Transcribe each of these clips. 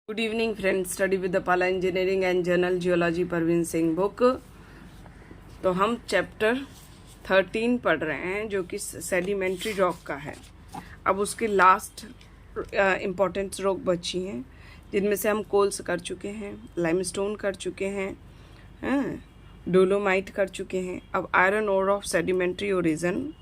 Good evening friends, study with the पाला engineering and general geology Parbin Singh book. तो हम chapter 13 पढ़ रहे हैं जो कि सेडिमेंट्री रॉक का है। अब उसकी लास्ट इम्पॉर्टेंट रॉक बची हैं, जिनमें से हम कोल्स कर चुके हैं, लाइमस्टोन कर चुके हैं, डोलोमाइट कर चुके हैं। अब iron ore of sedimentary origin,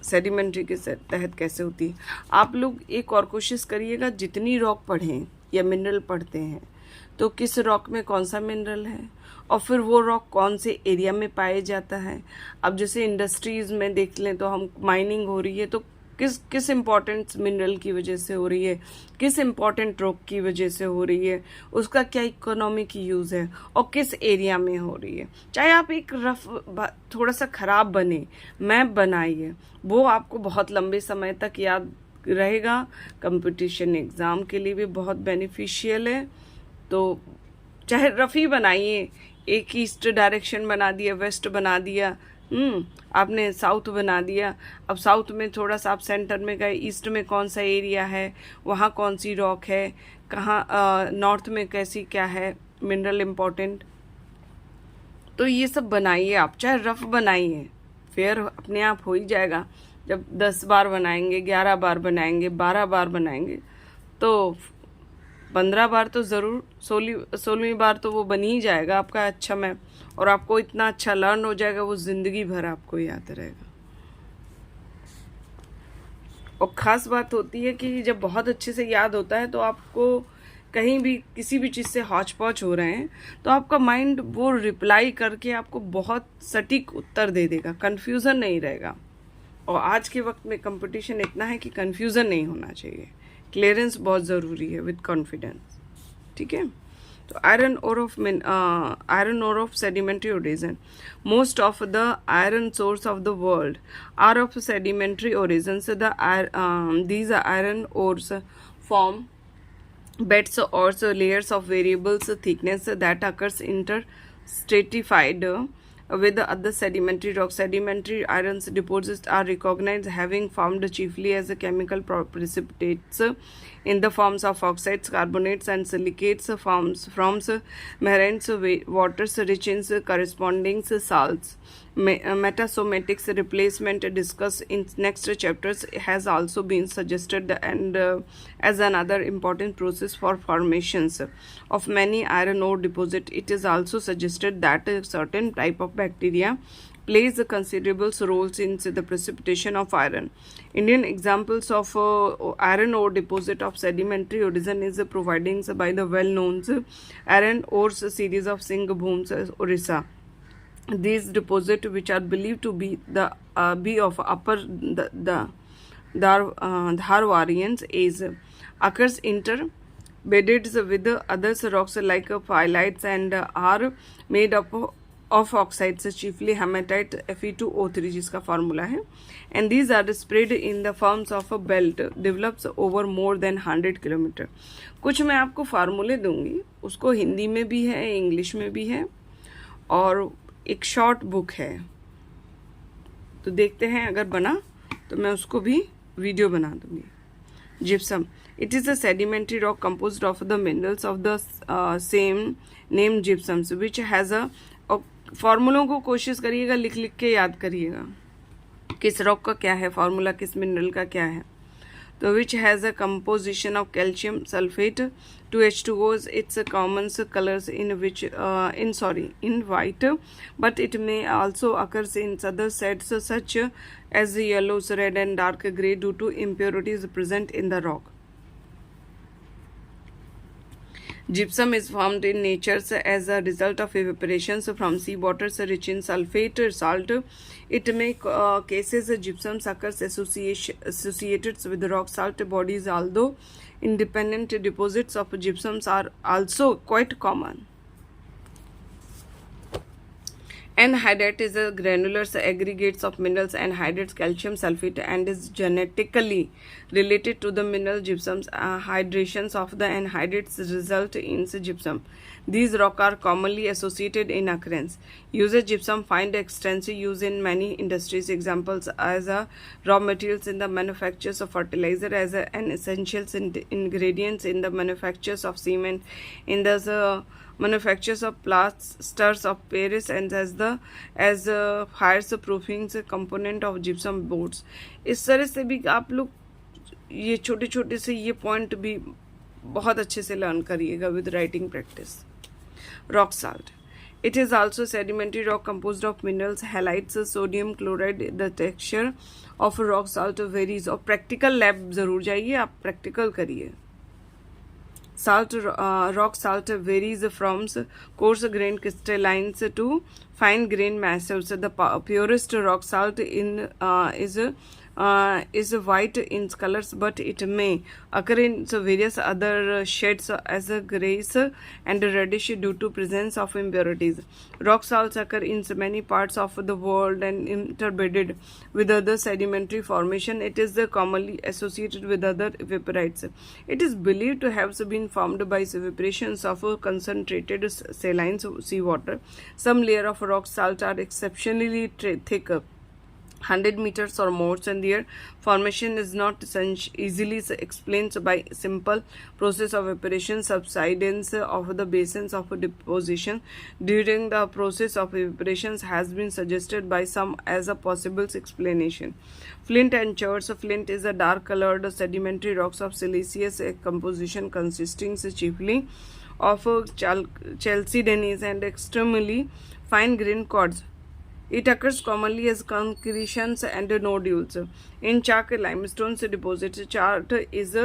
sedimentary के तहत कैसे होती है। आप लोग एक और कोशिश करिएगा, जितनी रॉक पढ़ें या मिनरल पढ़ते हैं तो किस रॉक में कौन सा मिनरल है और फिर वो रॉक कौन से एरिया में पाया जाता है। अब जैसे इंडस्ट्रीज़ में देख लें तो हम माइनिंग हो रही है तो किस इम्पोर्टेंट मिनरल की वजह से हो रही है, किस इम्पोर्टेंट रॉक की वजह से हो रही है, उसका क्या इकोनॉमिक यूज़ है और किस एरिया में हो रही है। चाहे आप एक रफ थोड़ा सा ख़राब बने मैप बनाइए, वो आपको बहुत लंबे समय तक याद रहेगा। कंपटीशन एग्ज़ाम के लिए भी बहुत बेनिफिशियल है। तो चाहे रफ़ी बनाइए, एक ईस्ट डायरेक्शन बना दिया, वेस्ट बना दिया, आपने साउथ बना दिया। अब साउथ में थोड़ा सा आप सेंटर में गए, ईस्ट में कौन सा एरिया है, वहाँ कौन सी रॉक है, कहाँ नॉर्थ में कैसी क्या है मिनरल इम्पोर्टेंट। तो ये सब बनाइए आप, चाहे रफ बनाइए, फेयर अपने आप हो ही जाएगा। जब 10 बार बनाएंगे, 11 बार बनाएंगे, 12 बार बनाएंगे तो 15 बार तो ज़रूर, 16वीं बार तो वो बन ही जाएगा आपका अच्छा मैप, और आपको इतना अच्छा लर्न हो जाएगा, वो ज़िंदगी भर आपको याद रहेगा। और ख़ास बात होती है कि जब बहुत अच्छे से याद होता है तो आपको कहीं भी किसी भी चीज़ से हौच पौच हो रहे हैं तो आपका माइंड वो रिप्लाई करके आपको बहुत सटीक उत्तर दे देगा, कन्फ्यूज़न नहीं रहेगा। और आज के वक्त में कंपटीशन इतना है कि कन्फ्यूज़न नहीं होना चाहिए, क्लियरेंस बहुत ज़रूरी है विद कॉन्फिडेंस। ठीक है, तो iron ore of sedimentary origin. Most of the iron source of the world are of sedimentary origin. These iron ores form beds or layers of variable thickness that occurs interstratified with the other sedimentary rocks. Sedimentary iron deposits are recognized having formed chiefly as chemical precipitates in the forms of oxides, carbonates, and silicates from marine waters rich in corresponding salts. Metasomatics replacement discussed in next chapters has also been suggested and as another important process for formations of many iron ore deposit. It is also suggested that a certain type of bacteria plays considerable roles in the precipitation of iron. Indian examples of iron ore deposit of sedimentary origin is providing by the well-known iron ore series of Singh, Orissa. These deposits, which are believed to be of upper Dharwarian age, occurs interbedded with other rocks like phyllites and are made up of oxides, chiefly hematite Fe2O3 जिसका formula है, and these are spread in the forms of a belt develops over more than 100 kilometre. कुछ मैं आपको फार्मूले दूंगी, उसको हिंदी में भी है, इंग्लिश में भी है, और एक शॉर्ट बुक है। तो देखते हैं, अगर बना तो मैं उसको भी वीडियो बना दूंगी। Gypsum, it is a sedimentary rock composed of the minerals of the same name gypsums which has a. और फार्मूलों को कोशिश करिएगा लिख लिख के याद करिएगा, किस रॉक का क्या है फार्मूला, किस मिनरल का क्या है। तो which has a composition of calcium sulfate, 2H2O's. Its common colors in white, but it may also occur in other shades such as yellows, red, and dark gray due to impurities present in the rock. Gypsum is formed in nature as a result of evaporations from sea waters rich in sulfate salt. It may cases gypsum occurs associated with rock salt bodies, although independent deposits of gypsums are also quite common. Anhydrite is a granular aggregates of minerals anhydrates calcium sulfate and is genetically related to the mineral gypsums. Hydrations of the anhydrates result in gypsum. These rocks are commonly associated in occurrence. Used gypsum find extensive use in many industries. Examples as raw materials in the manufactures of fertilizer, as an essential ingredients in the manufactures of cement, in the manufactures of plasters of Paris, and as fires proofing component of gypsum boards. इस तरह से भी आप लोग ये छोटे छोटे से ये पॉइंट भी बहुत अच्छे से लर्न करिएगा with writing practice. Rock salt. It is also sedimentary rock composed of minerals, halides, sodium chloride. The texture of rock salt varies. और प्रैक्टिकल लैब जरूर जाइए, आप प्रैक्टिकल करिए. Rock salt varies from coarse grain crystallines to fine grain massives. The purest rock salt is white in colors, but it may occur in various other shades as a grayish and reddish due to presence of impurities. Rock salts occur in many parts of the world and interbedded with other sedimentary formation. It is commonly associated with other evaporites. It is believed to have been formed by evaporations of concentrated saline seawater. Some layer of rock salt are exceptionally thick, 100 meters or more, and their formation is not easily explained by simple process of evaporation. Subsidence of the basins of deposition during the process of evaporation has been suggested by some as a possible explanation. Flint and cherts. Flint is a dark colored sedimentary rocks of siliceous composition consisting chiefly of chalcedonies and extremely fine grained quartz. It occurs commonly as concretions and nodules. In chalk limestone deposits, chart is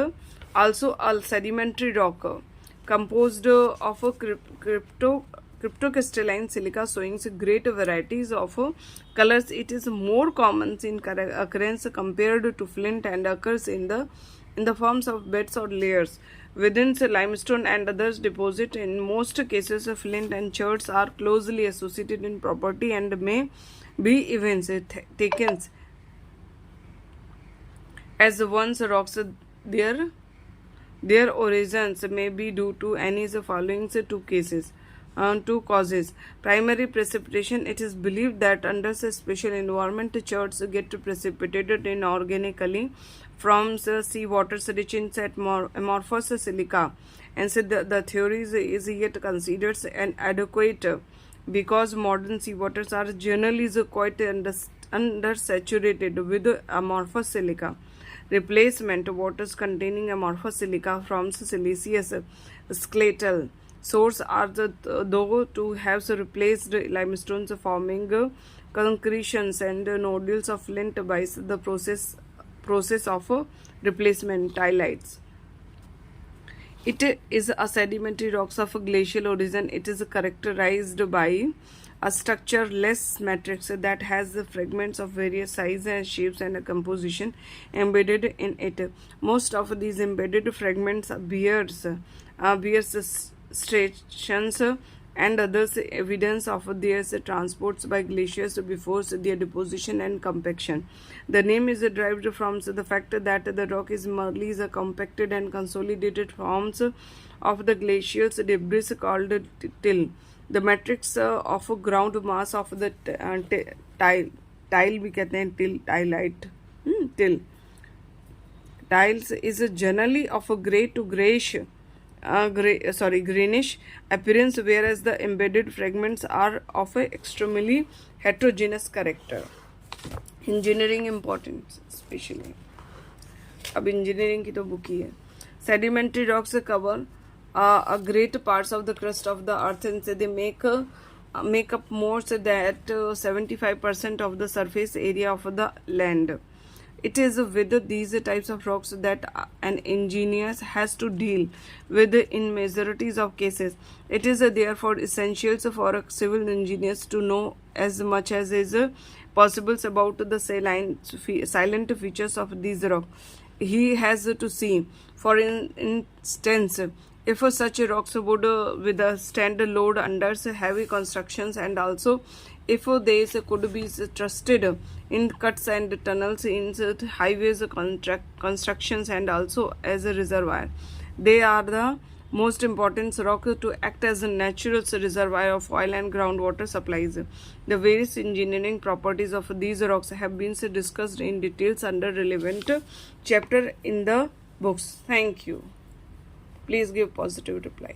also a sedimentary rock composed of cryptocrystalline silica showing great varieties of colors. It is more common in occurrence compared to flint and occurs in the forms of beds or layers within limestone and others deposit. In most cases, flint and cherts are closely associated in property and may be even taken as once rocks. Their origins may be due to any of the following two causes. Primary precipitation. It is believed that under special environment, cherts get precipitated inorganically from seawater rich in amorphous silica, and so the theory is yet considered inadequate because modern seawaters are generally quite undersaturated with amorphous silica. Replacement waters containing amorphous silica from siliceous skeletal source are though to have replaced limestones forming concretions and nodules of flint by the process of replacement. Tillites. It is a sedimentary rocks of glacial origin. It is characterized by a structureless matrix that has the fragments of various sizes and shapes and a composition embedded in it. Most of these embedded fragments bears striations and others evidence of their transports by glaciers before their deposition and compaction. The name is derived from the fact that the rock is merely the compacted and consolidated forms of the glacial debris called till. The matrix of ground mass of the tile भी कहते हैं till tiles is generally of a grey to greenish appearance, whereas the embedded fragments are of a extremely heterogeneous character. Engineering importance especially. अब engineering की तो book ही है. Sedimentary rocks cover a great parts of the crust of the earth, and they make up more than 75% of the surface area of the land. It is with these types of rocks that an engineer has to deal with in majorities of cases. It is therefore essential for civil engineers to know as much as is possible about the silent features of these rocks. He has to see, for instance, if such rocks would withstand load under heavy constructions, and also if they could be trusted in cuts and tunnels in highways constructions, and also as a reservoir. They are the most important rock to act as a natural reservoir of oil and groundwater supplies. The various engineering properties of these rocks have been discussed in details under relevant chapter in the books. Thank you. Please give positive reply.